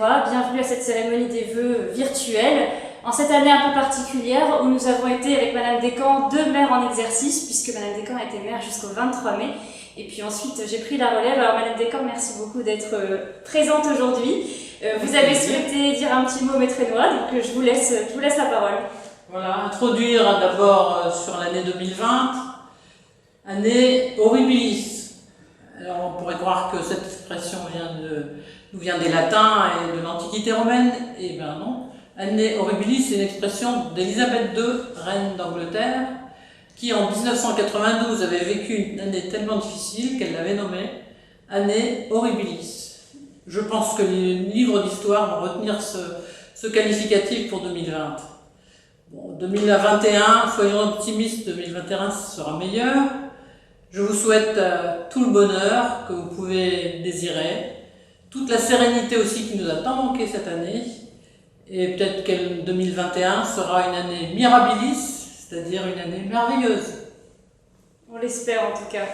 Métrénois, bienvenue à cette cérémonie des vœux virtuelle. En cette année un peu particulière où nous avons été avec Madame Descamps deux maires en exercice, puisque Madame Descamps a été maire jusqu'au 23 mai. Et puis ensuite j'ai pris la relève. Alors Madame Descamps, merci beaucoup d'être présente aujourd'hui. Vous avez souhaité dire un petit mot métrénois, donc je vous laisse la parole. Voilà, introduire d'abord sur l'année 2020, année horribilis. Alors on pourrait croire que cette expression nous vient des latins et de l'Antiquité romaine, et bien non. Année horribilis, c'est une expression d'Élisabeth II, reine d'Angleterre, qui en 1992 avait vécu une année tellement difficile qu'elle l'avait nommée année horribilis. Je pense que les livres d'histoire vont retenir ce qualificatif pour 2020. Bon, 2021, soyons optimistes, 2021 sera meilleur. Je vous souhaite tout le bonheur que vous pouvez désirer, toute la sérénité aussi qui nous a tant manqué cette année, et peut-être que 2021 sera une année mirabilis, c'est-à-dire une année merveilleuse. On l'espère en tout cas.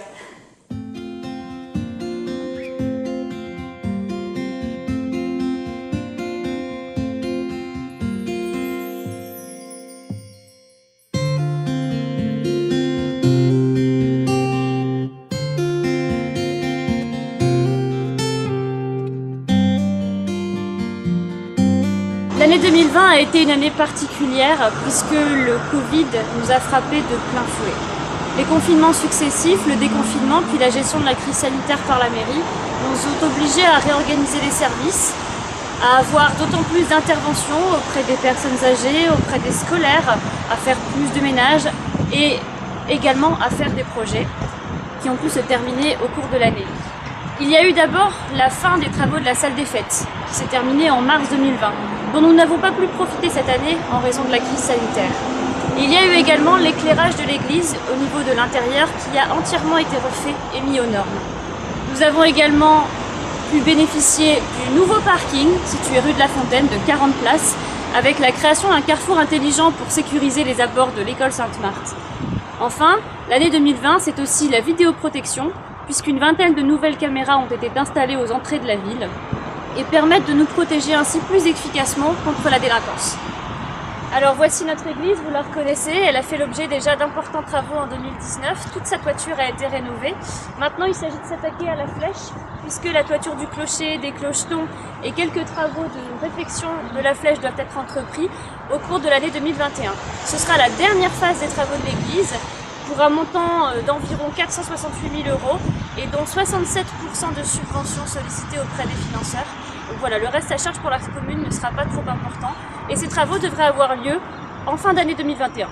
L'année 2020 a été une année particulière puisque le Covid nous a frappés de plein fouet. Les confinements successifs, le déconfinement puis la gestion de la crise sanitaire par la mairie nous ont obligés à réorganiser les services, à avoir d'autant plus d'interventions auprès des personnes âgées, auprès des scolaires, à faire plus de ménage et également à faire des projets qui ont pu se terminer au cours de l'année. Il y a eu d'abord la fin des travaux de la salle des fêtes, qui s'est terminée en mars 2020, dont nous n'avons pas pu profiter cette année en raison de la crise sanitaire. Il y a eu également l'éclairage de l'église au niveau de l'intérieur qui a entièrement été refait et mis aux normes. Nous avons également pu bénéficier du nouveau parking situé rue de la Fontaine de 40 places, avec la création d'un carrefour intelligent pour sécuriser les abords de l'école Sainte-Marthe. Enfin, l'année 2020, c'est aussi la vidéoprotection, puisqu'une vingtaine de nouvelles caméras ont été installées aux entrées de la ville et permettent de nous protéger ainsi plus efficacement contre la délinquance. Alors voici notre église, vous la reconnaissez, elle a fait l'objet déjà d'importants travaux en 2019, toute sa toiture a été rénovée. Maintenant il s'agit de s'attaquer à la flèche, puisque la toiture du clocher, des clochetons et quelques travaux de réfection de la flèche doivent être entrepris au cours de l'année 2021. Ce sera la dernière phase des travaux de l'église, pour un montant d'environ 468 000 € et dont 67% de subventions sollicitées auprès des financeurs. Donc voilà, le reste à charge pour la commune ne sera pas trop important et ces travaux devraient avoir lieu en fin d'année 2021.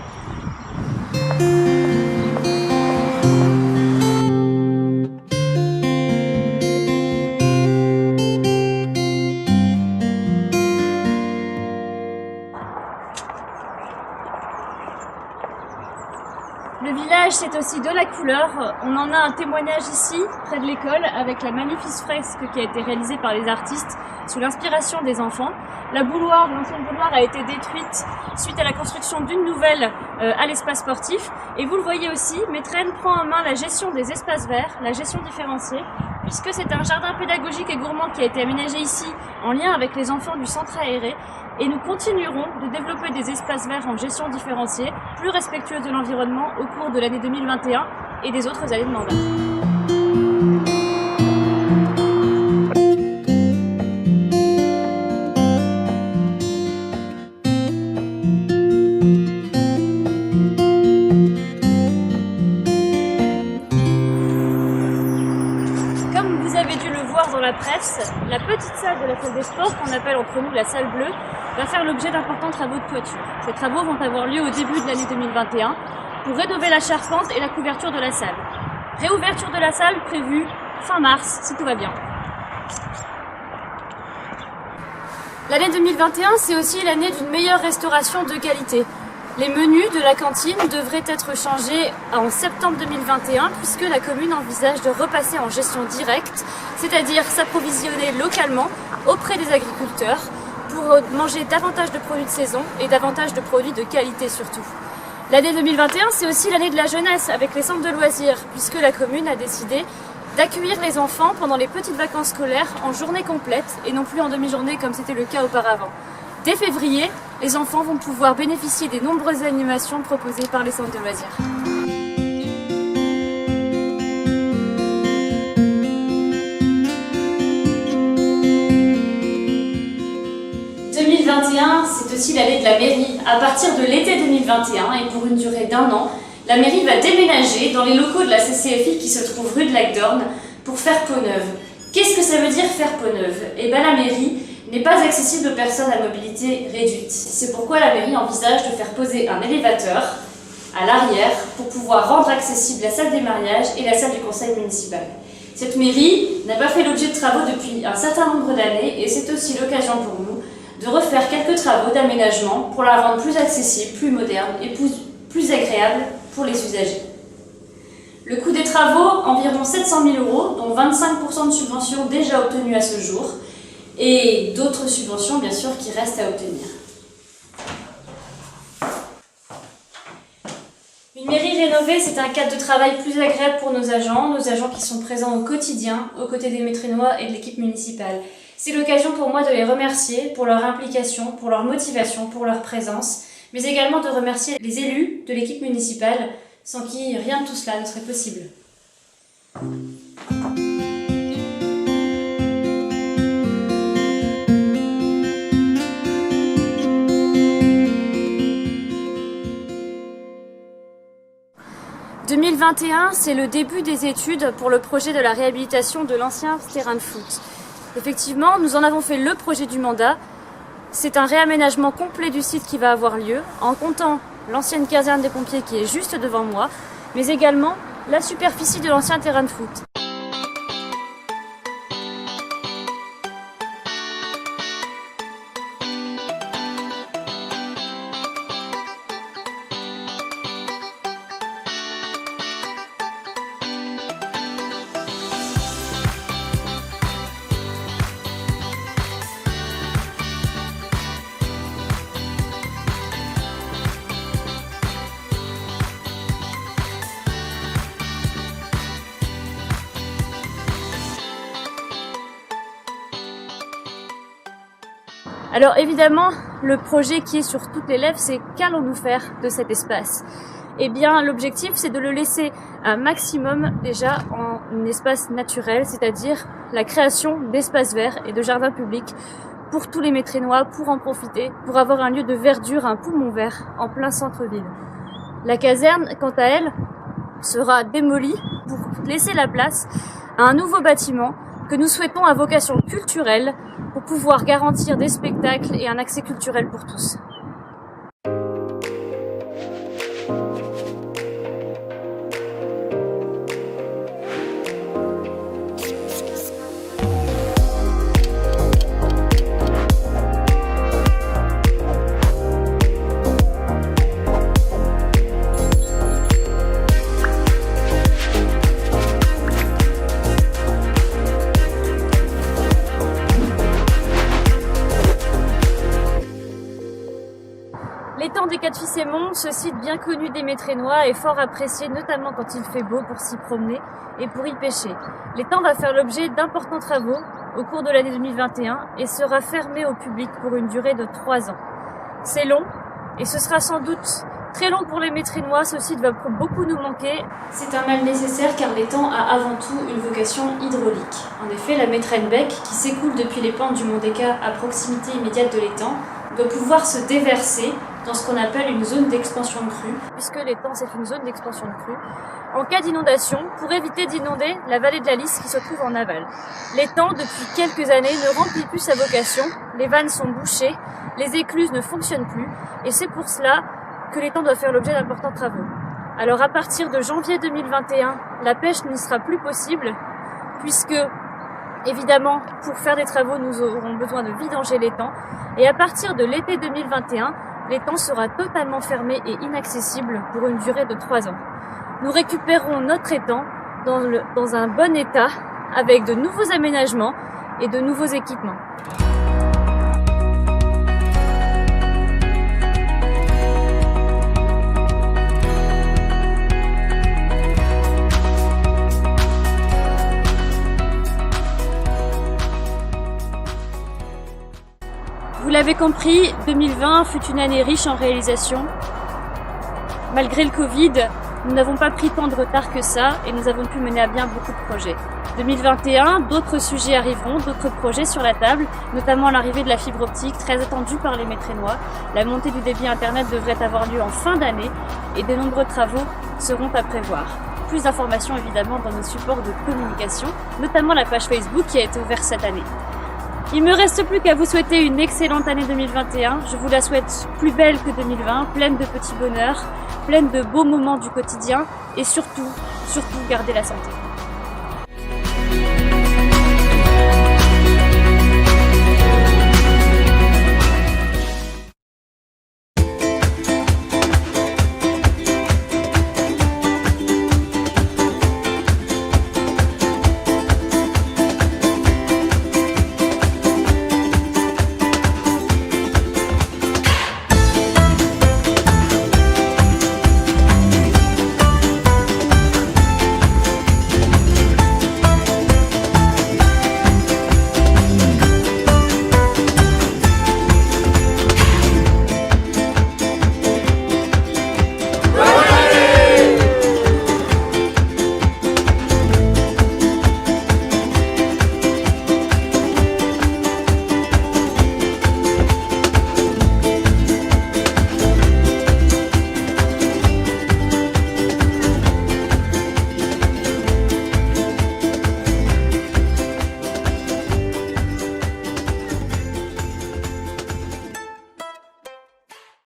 Le village, c'est aussi de la couleur. On en a un témoignage ici, près de l'école, avec la magnifique fresque qui a été réalisée par les artistes sous l'inspiration des enfants. La bouilloire, l'ancienne bouilloire, a été détruite suite à la construction d'une nouvelle à l'espace sportif. Et vous le voyez aussi, Métréne prend en main la gestion des espaces verts, la gestion différenciée, puisque c'est un jardin pédagogique et gourmand qui a été aménagé ici en lien avec les enfants du centre aéré. Et nous continuerons de développer des espaces verts en gestion différenciée, plus respectueux de l'environnement au cours de l'année 2021 et des autres années de mandat. Comme vous avez dû le voir dans la presse, la petite salle de la salle des sports, qu'on appelle entre nous la salle bleue, va faire l'objet d'importants travaux de toiture. Ces travaux vont avoir lieu au début de l'année 2021 pour rénover la charpente et la couverture de la salle. Réouverture de la salle prévue fin mars, si tout va bien. L'année 2021, c'est aussi l'année d'une meilleure restauration de qualité. Les menus de la cantine devraient être changés en septembre 2021 puisque la commune envisage de repasser en gestion directe, c'est-à-dire s'approvisionner localement auprès des agriculteurs pour manger davantage de produits de saison et davantage de produits de qualité surtout. L'année 2021, c'est aussi l'année de la jeunesse avec les centres de loisirs, puisque la commune a décidé d'accueillir les enfants pendant les petites vacances scolaires en journée complète et non plus en demi-journée comme c'était le cas auparavant. Dès février, les enfants vont pouvoir bénéficier des nombreuses animations proposées par les centres de loisirs. C'est aussi l'année de la mairie. À partir de l'été 2021 et pour une durée d'1 an, la mairie va déménager dans les locaux de la CCFI qui se trouvent rue de Lac d'Orne pour faire peau neuve. Qu'est-ce que ça veut dire faire peau neuve? Eh bien la mairie n'est pas accessible aux personnes à mobilité réduite. C'est pourquoi la mairie envisage de faire poser un élévateur à l'arrière pour pouvoir rendre accessible la salle des mariages et la salle du conseil municipal. Cette mairie n'a pas fait l'objet de travaux depuis un certain nombre d'années et c'est aussi l'occasion pour nous de refaire quelques travaux d'aménagement pour la rendre plus accessible, plus moderne et plus agréable pour les usagers. Le coût des travaux, environ 700 000 €, dont 25% de subventions déjà obtenues à ce jour, et d'autres subventions bien sûr qui restent à obtenir. Une mairie rénovée, c'est un cadre de travail plus agréable pour nos agents qui sont présents au quotidien, aux côtés des Métrénois et de l'équipe municipale. C'est l'occasion pour moi de les remercier pour leur implication, pour leur motivation, pour leur présence, mais également de remercier les élus de l'équipe municipale, sans qui rien de tout cela ne serait possible. « 2021, c'est le début des études pour le projet de la réhabilitation de l'ancien terrain de foot. Effectivement, nous en avons fait le projet du mandat. C'est un réaménagement complet du site qui va avoir lieu, en comptant l'ancienne caserne des pompiers qui est juste devant moi, mais également la superficie de l'ancien terrain de foot. Alors évidemment, le projet qui est sur toutes les lèvres, c'est qu'allons-nous faire de cet espace? Eh bien, l'objectif, c'est de le laisser un maximum déjà en espace naturel, c'est-à-dire la création d'espaces verts et de jardins publics pour tous les Métrénois, pour en profiter, pour avoir un lieu de verdure, un poumon vert en plein centre-ville. La caserne, quant à elle, sera démolie pour laisser la place à un nouveau bâtiment que nous souhaitons à vocation culturelle pour pouvoir garantir des spectacles et un accès culturel pour tous. L'étang des Quatre-Fils-Aymon, ce site bien connu des Métrénois est fort apprécié, notamment quand il fait beau pour s'y promener et pour y pêcher. L'étang va faire l'objet d'importants travaux au cours de l'année 2021 et sera fermé au public pour une durée de 3 ans. C'est long et ce sera sans doute très long pour les Métrénois, ce site va beaucoup nous manquer. C'est un mal nécessaire car l'étang a avant tout une vocation hydraulique. En effet, la Métrenne Bec, qui s'écoule depuis les pentes du Mont Descats à proximité immédiate de l'étang, doit pouvoir se déverser dans ce qu'on appelle une zone d'expansion de crue, puisque l'étang c'est une zone d'expansion de crue, en cas d'inondation, pour éviter d'inonder la vallée de la Lys qui se trouve en aval. L'étang, depuis quelques années, ne remplit plus sa vocation, les vannes sont bouchées, les écluses ne fonctionnent plus, et c'est pour cela que l'étang doit faire l'objet d'importants travaux. Alors à partir de janvier 2021, la pêche n'y sera plus possible, puisque évidemment, pour faire des travaux, nous aurons besoin de vidanger l'étang, et à partir de l'été 2021, l'étang sera totalement fermé et inaccessible pour une durée de 3 ans. Nous récupérons notre étang dans un bon état, avec de nouveaux aménagements et de nouveaux équipements. l'avez compris, 2020 fut une année riche en réalisations. Malgré le Covid, nous n'avons pas pris tant de retard que ça et nous avons pu mener à bien beaucoup de projets. 2021, d'autres sujets arriveront, d'autres projets sur la table, notamment l'arrivée de la fibre optique très attendue par les Métrénois. La montée du débit internet devrait avoir lieu en fin d'année et de nombreux travaux seront à prévoir. Plus d'informations évidemment dans nos supports de communication, notamment la page Facebook qui a été ouverte cette année. Il me reste plus qu'à vous souhaiter une excellente année 2021. Je vous la souhaite plus belle que 2020, pleine de petits bonheurs, pleine de beaux moments du quotidien et surtout, gardez la santé.